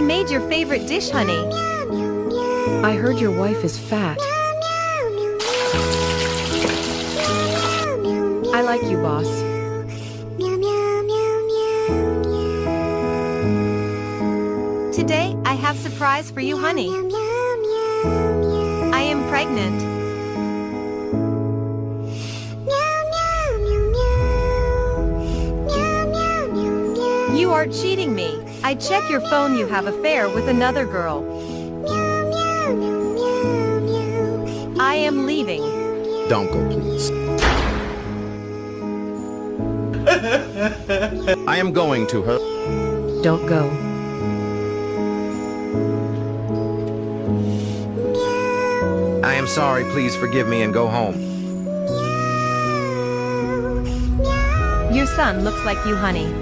made your favorite dish, honey. I heard your wife is fat. I like you, boss. Today, I have surprise for you, honey. I am pregnant. You are cheating me. I check your phone, you have affair with another girl. I am leaving. Don't go, please. I am going to her. Don't go. I am sorry, please forgive me and go home. Your son looks like you, honey.